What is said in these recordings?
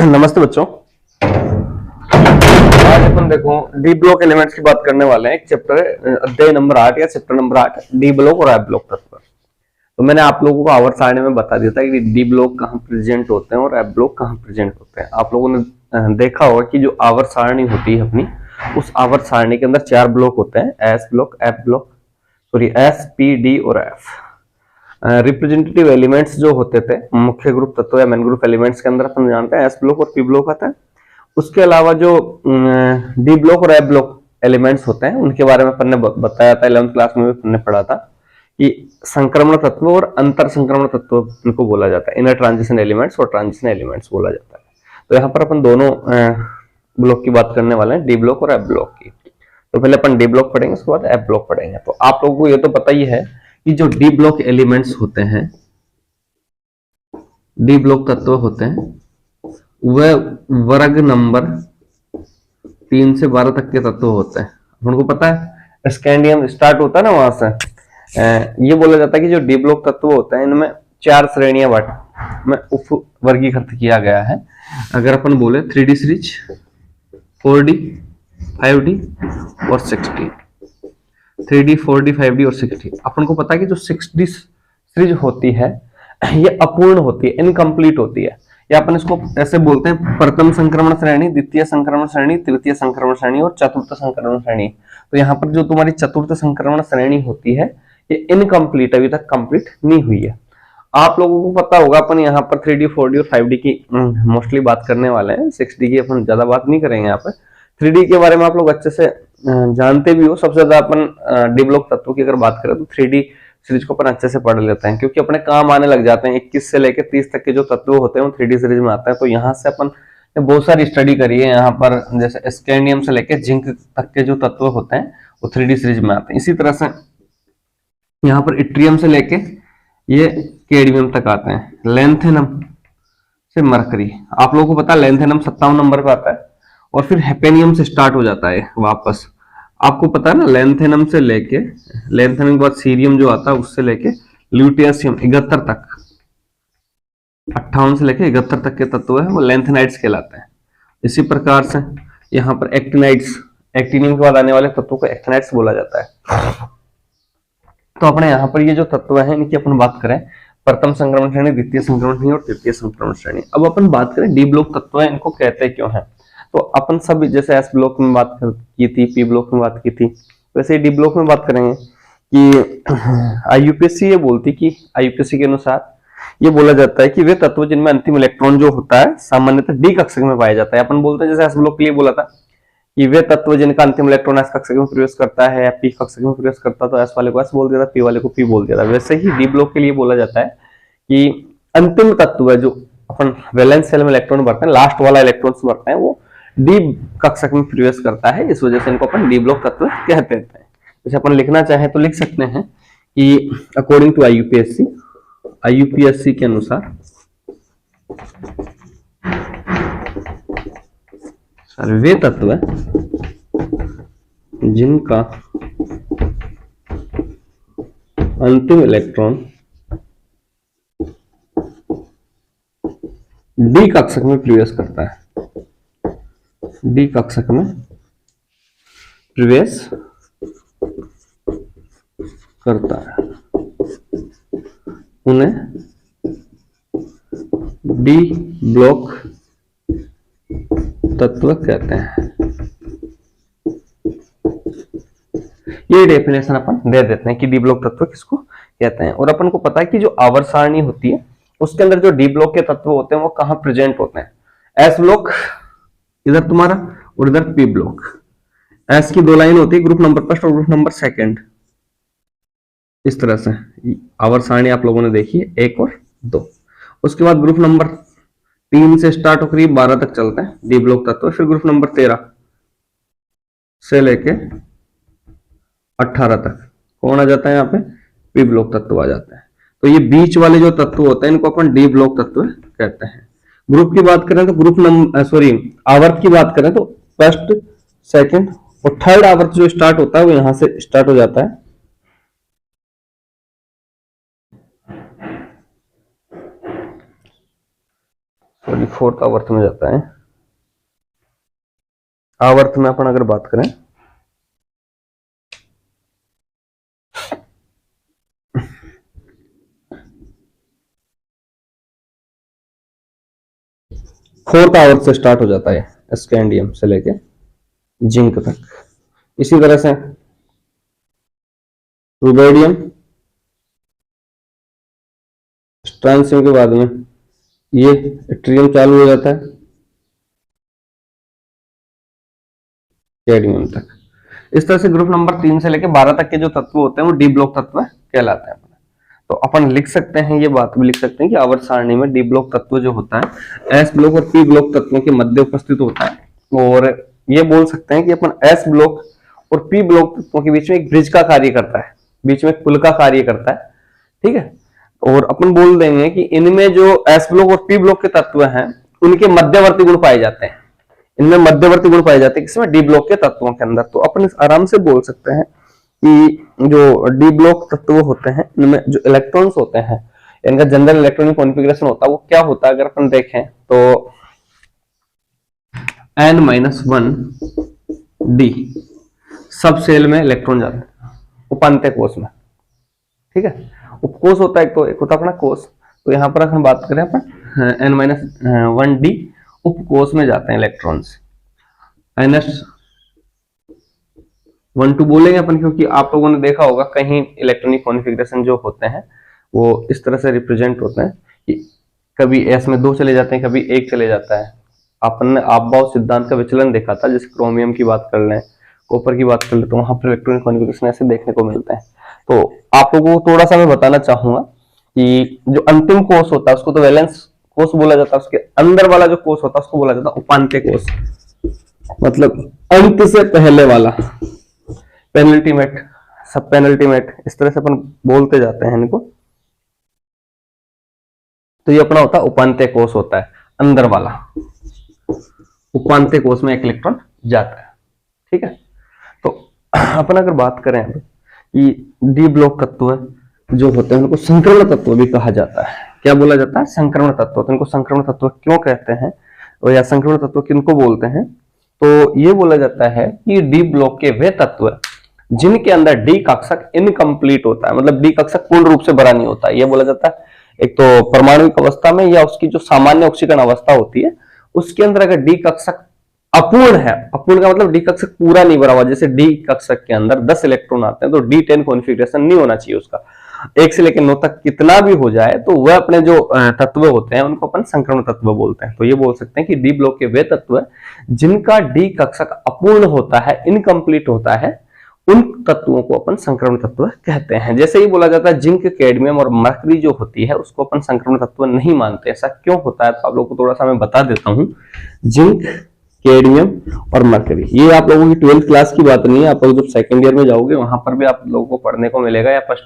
नमस्ते बच्चों। आज अपन देखो डी ब्लॉक एलिमेंट्स की बात करने वाले हैं। एक चैप्टर है अध्याय नंबर 8 या चैप्टर नंबर 8 डी ब्लॉक और एफ ब्लॉक तत्व। तो मैंने आप लोगों को आवर्त सारणी में बता दिया था कि डी ब्लॉक कहाँ प्रेजेंट होते हैं और एफ ब्लॉक कहाँ प्रेजेंट होते हैं। आप लोगों ने देखा होगा कि जो आवर्त सारणी होती है अपनी, उस आवर्त सारणी के अंदर 4 ब्लॉक होते हैं, S block, F block, sorry S, P, D और एफ। रिप्रेजेंटेटिव एलिमेंट्स जो होते थे मुख्य ग्रुप तत्व या मेन ग्रुप एलिमेंट्स के अंदर अपन जानते हैं एस ब्लॉक और पी ब्लॉक आता है। उसके अलावा जो डी ब्लॉक और एफ ब्लॉक एलिमेंट्स होते हैं उनके बारे में अपन ने बताया था, 11th क्लास में भी अपन ने पढ़ा था कि संक्रमण तत्व और अंतर संक्रमण तत्व इनको बोला जाता है। इनर ट्रांजिशन एलिमेंट्स और ट्रांजिशन एलिमेंट्स बोला जाता है। तो यहाँ पर अपन दोनों ब्लॉक की बात करने वाले हैं, डी ब्लॉक और एफ ब्लॉक की। तो पहले अपन डी ब्लॉक पढ़ेंगे, उसके बाद एफ ब्लॉक पढ़ेंगे। तो आप लोगों को ये तो पता ही है कि जो डी ब्लॉक एलिमेंट्स होते हैं, डी ब्लॉक तत्व होते हैं, वह वर्ग नंबर 3 से 12 तक के तत्व होते हैं। उनको पता है स्कैंडियम स्टार्ट होता है ना, वहां से ये बोला जाता है कि जो डी ब्लॉक तत्व होते हैं इनमें 4 श्रेणियां में उप वर्गीकृत किया गया है। अगर अपन बोले 3D सीरीज, 4D, 5D और 6D, 3D, 4D, 5D और 6D। अपन को पता है कि जो 6D सीरीज होती है ये अपूर्ण होती है, इनकम्प्लीट होती है, या अपन इसको ऐसे बोलते हैं प्रथम संक्रमण श्रेणी, द्वितीय संक्रमण श्रेणी, तृतीय संक्रमण श्रेणी और चतुर्थ संक्रमण श्रेणी। तो यहाँ पर जो तुम्हारी चतुर्थ संक्रमण श्रेणी होती है ये इनकम्प्लीट, अभी तक कंप्लीट नहीं हुई है। आप लोगों को पता होगा अपन यहाँ पर 3D, 4D और 5D की मोस्टली बात करने वाले हैं, 6D की अपन ज्यादा बात नहीं करेंगे। यहाँ पर 3D के बारे में आप लोग अच्छे से जानते भी हो। सबसे ज्यादा अपन डी ब्लॉक तत्व की अगर बात करें तो 3D सीरीज को अपन अच्छे से पढ़ लेते हैं, क्योंकि अपने काम आने लग जाते हैं। 21 से लेकर 30 तक के जो तत्व होते हैं वो 3D सीरीज में आते हैं। तो यहाँ से अपन बहुत सारी स्टडी करी है। यहाँ पर जैसे स्कैंडियम से लेकर जिंक तक के जो तत्व होते हैं वो 3D सीरीज में आते हैं। इसी तरह से यहाँ पर इट्रियम से लेके ये कैडमियम तक आते हैं। लेंथेनम से मरकरी, आप लोगों को पता है लेंथेनम 57 नंबर पे आता है और फिर हेपेनियम से स्टार्ट हो जाता है वापस। आपको पता है ना, लेंथेनम से लेके, लेंथेनम के बाद सीरियम जो आता है उससे लेके ल्यूटेशियम 71 तक, 58 से लेके 71 तक के तत्व है वो लेंथेनाइड्स कहलाते हैं। इसी प्रकार से यहाँ पर एक्टिनाइड्स, एक्टिनियम के बाद आने वाले तत्वों को एक्टिनाइड्स बोला जाता है। तो अपने यहाँ पर ये जो तत्व है इनकी अपन बात करें प्रथम संक्रमण श्रेणी, द्वितीय संक्रमण श्रेणी और तृतीय संक्रमण श्रेणी। अब अपन बात करें डी ब्लॉक तत्व है, इनको कहते क्यों है। तो अपन सब जैसे एस ब्लॉक में बात की थी, पी ब्लॉक में बात की थी, वैसे डी ब्लॉक में बात करेंगे कि आईयूपीएससी ये बोलती कि आईयूपीएससी के अनुसार ये बोला जाता है कि वे तत्व जिनमें अंतिम इलेक्ट्रॉन जो होता है सामान्यतः डी कक्षक में पाया जाता है। अपन बोलते हैं जैसे एस ब्लॉक के लिए बोला था कि वे तत्व जिनका अंतिम इलेक्ट्रॉन एस कक्षक में प्रवेश करता है या पी कक्षक में प्रवेश करता है, तो एस वाले को एस बोल दिया था, पी वाले को पी बोल दिया था। वैसे ही डी ब्लॉक के लिए बोला जाता है कि अंतिम तत्व है जो अपन वैलेंस शेल में इलेक्ट्रॉन भरते हैं, लास्ट वाला इलेक्ट्रॉन भरते हैं, वो डी कक्षक में प्रवेश करता है। इस वजह से इनको अपन डी ब्लॉक तत्व कहते हैं। जैसे अपन लिखना चाहे तो लिख सकते हैं कि अकॉर्डिंग टू आईयूपीएससी, आईयूपीएससी के अनुसार वे तत्व है जिनका अंतिम इलेक्ट्रॉन डी कक्षक में प्रवेश करता है, डी कक्षक में प्रवेश करता है, उन्हें डी ब्लॉक तत्व कहते हैं। ये डेफिनेशन अपन दे देते हैं कि डी ब्लॉक तत्व किसको कहते हैं। और अपन को पता है कि जो आवर्त सारणी होती है उसके अंदर जो डी ब्लॉक के तत्व होते हैं वो कहां प्रेजेंट होते हैं। एस ब्लॉक इधर तुम्हारा और इधर पी ब्लॉक। एस की 2 लाइन होती है, ग्रुप नंबर फर्स्ट और ग्रुप नंबर सेकंड। इस तरह से आवर्त सारणी आप लोगों ने देखी है 1 और 2। उसके बाद ग्रुप नंबर 3 से स्टार्ट होकर 12 तक चलते हैं डी ब्लॉक तत्व। फिर ग्रुप नंबर 13 से लेके 18 तक कौन आ जाता है, यहाँ पे पी ब्लॉक तत्व आ जाता है। तो ये बीच वाले जो तत्व होते हैं इनको अपन डी ब्लॉक तत्व कहते हैं। ग्रुप की बात करें तो ग्रुप नंबर आवर्त की बात करें तो फर्स्ट, सेकंड और थर्ड आवर्त जो स्टार्ट होता है वो यहां से स्टार्ट हो जाता है। सॉरी, फोर्थ आवर्त में जाता है। आवर्त में अपन अगर बात करें, फोर्थ आवर्त से स्टार्ट हो जाता है स्कैंडियम से लेके जिंक तक। इसी तरह से रुबेडियम, स्ट्रांसियम के बाद में ये ट्रियम चालू हो जाता है कैडमियम तक। इस तरह से ग्रुप नंबर 3 से लेके 12 तक के जो तत्व होते हैं वो डी ब्लॉक तत्व कहलाते हैं। तो अपन लिख सकते हैं, ये बात भी लिख सकते हैं कि आवर्त सारणी में डी ब्लॉक तत्व जो होता है एस ब्लॉक और पी ब्लॉक तत्वों के मध्य उपस्थित होता है। और ये बोल सकते हैं कि अपन एस ब्लॉक और पी ब्लॉक तत्वों के बीच में एक ब्रिज का कार्य करता है, बीच में पुल का कार्य करता है, ठीक है। और अपन बोल देंगे कि इनमें जो एस ब्लॉक और पी ब्लॉक के तत्व हैं उनके मध्यवर्ती गुण पाए जाते हैं, इनमें मध्यवर्ती गुण पाए जाते हैं किसमें, डी ब्लॉक के तत्वों के अंदर। तो अपन आराम से बोल सकते हैं कि जो डी ब्लॉक तत्व होते हैं इनमें जो इलेक्ट्रॉन्स होते हैं, इनका जनरल इलेक्ट्रॉनिक कॉन्फ़िगरेशन होता है वो क्या होता है, अगर अपन देखें तो n-1 डी सब सेल में इलेक्ट्रॉन जाते हैं उपांत्य कोश में, ठीक है। उपकोष होता है एक होता है अपना कोश। तो यहां पर हम बात करें अपन n-1 डी उपकोष में जाते हैं इलेक्ट्रॉन्स। ns12 बोलेंगे अपन क्योंकि आप लोगों ने देखा होगा कहीं इलेक्ट्रॉनिक कॉन्फ़िगरेशन जो होते हैं वो इस तरह से रिप्रेजेंट होते हैं कि कभी s में 2 चले जाते हैं, कभी 1 चले जाता है। अपन ने आपभाव सिद्धांत का विचलन देखा था, जैसे क्रोमियम की बात कर लें, कॉपर की बात कर ले, तो वहां पर इलेक्ट्रॉनिक कॉन्फ़िगरेशन ऐसे देखने को मिलता है। तो आप लोगों को थोड़ा सा मैं बताना चाहूंगा कि जो अंतिम कोष होता है उसको तो वैलेंस कोष बोला जाता है, उसके अंदर वाला जो कोष होता है उसको बोला जाता है उपांत्य कोष, मतलब अंत से पहले वाला, पेनल्टीमेट, सब पेनल्टीमेट, इस तरह से अपन बोलते जाते हैं इनको। तो ये अपना होता है उपांत्य कोष होता है, अंदर वाला उपांत्य कोष में एक इलेक्ट्रॉन जाता है, ठीक है। तो अपन अगर बात करें कि डी ब्लॉक तत्व जो होते हैं उनको संक्रमण तत्व भी कहा जाता है। क्या बोला जाता है, संक्रमण तत्व। तो इनको संक्रमण तत्व क्यों कहते हैं और या संक्रमण तत्व किनको बोलते हैं, तो ये बोला जाता है कि डी ब्लॉक के वे तत्व जिनके अंदर डी कक्षक इनकम्प्लीट होता है, मतलब डी कक्षक पूर्ण रूप से भरा नहीं होता है। ये बोला जाता है एक तो परमाणुविक अवस्था में या उसकी जो सामान्य ऑक्सीकरण अवस्था होती है उसके अंदर अगर डी कक्षक अपूर्ण है, अपूर्ण का मतलब डी कक्षक पूरा नहीं भरा हुआ, जैसे डी कक्षक के अंदर 10 इलेक्ट्रॉन आते हैं तो D10 कॉन्फ़िगरेशन नहीं होना चाहिए उसका, 1 से लेकर 9 तक कितना भी हो जाए तो वह अपने जो तत्व होते हैं उनको अपन संक्रमण तत्व बोलते हैं। तो ये बोल सकते हैं कि डी ब्लॉक के वे तत्व जिनका डी कक्षक अपूर्ण होता है, इनकम्प्लीट होता है, उन तत्वों को अपन संक्रमण तत्व कहते हैं। जैसे ही बोला जाता है जिंक, कैडमियम और मरकरी जो होती है उसको अपन संक्रमण तत्व नहीं मानते। ऐसा क्यों होता है तो आप लोगों को थोड़ा सा मैं बता देता हूं। जिंक, कैडमियम और मरकरी, ये आप लोगों की 12th क्लास की बात नहीं है, आप लोग जब सेकंड ईयर में जाओगे वहां पर भी आप लोगों को पढ़ने को मिलेगा या फर्स्ट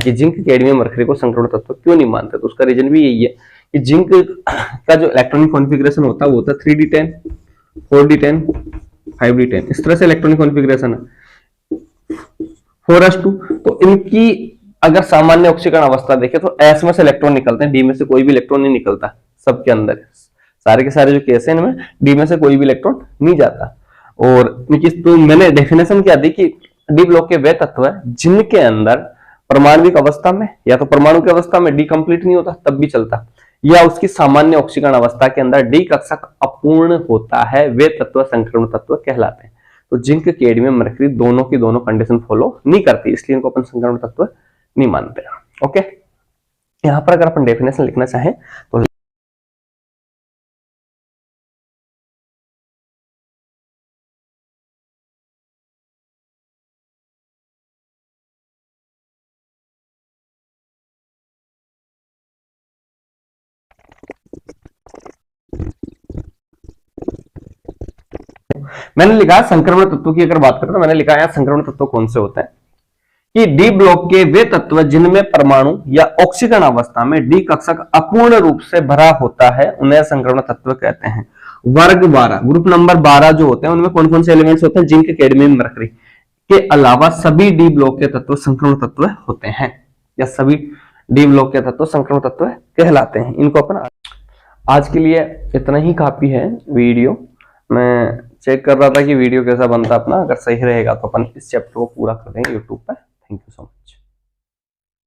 कि जिंक, कैडमियम, मरकरी को संक्रमण तत्व क्यों नहीं मानते। तो उसका रीजन भी यही है कि जिंक का जो इलेक्ट्रॉनिक कॉन्फ़िगरेशन होता है वो होता है 3d10, 4d10, 5d10, इस तरह से इलेक्ट्रॉनिक कॉन्फ़िगरेशन है 4s2। तो इनकी अगर सामान्य ऑक्सीकरण अवस्था देखें तो s में से इलेक्ट्रॉन निकलते हैं, डी में से कोई भी इलेक्ट्रॉन नहीं निकलता। सबके अंदर सारे के सारे जो केस है इनमें डी में से कोई भी इलेक्ट्रॉन नहीं जाता। और तो मैंने डेफिनेशन क्या दी कि डी ब्लॉक के वे तत्व है जिनके अंदर परमाणुविक अवस्था में या तो परमाणु की अवस्था में डी कंप्लीट नहीं होता तब भी चलता, या उसकी सामान्य ऑक्सीकरण अवस्था के अंदर डी कक्षक अपूर्ण होता है, वे तत्व संक्रमण तत्व कहलाते हैं। तो जिंक, कैडमियम, मरकरी दोनों की दोनों कंडीशन फॉलो नहीं करती, इसलिए इनको अपन संक्रमण तत्व नहीं मानते। ओके, यहां पर अगर अपन डेफिनेशन लिखना चाहें तो मैंने लिखा संक्रमण तत्व की अगर बात करें तो मैंने लिखा है संक्रमण तत्व कौन से होते हैं कि डी ब्लॉक के वे तत्व जिनमें परमाणु या ऑक्सीकरण अवस्था में डी कक्षक अपूर्ण रूप से भरा होता है उन्हें संक्रमण तत्व कहते हैं। वर्ग 12 ग्रुप नंबर 12 जो होते हैं उनमें कौन कौन से एलिमेंट्स होते हैं, जिंक, कैडमियम, मरकरी के अलावा सभी डी ब्लॉक के तत्व संक्रमण तत्व होते हैं, या सभी डी ब्लॉक के तत्व संक्रमण तत्व कहलाते हैं। इनको अपन आज के लिए इतना ही काफी है वीडियो। मैं चेक कर रहा था कि वीडियो कैसा बनता अपना, अगर सही रहेगा तो अपन इस चैप्टर को पूरा कर देंगे यूट्यूब पर। Thank you so much.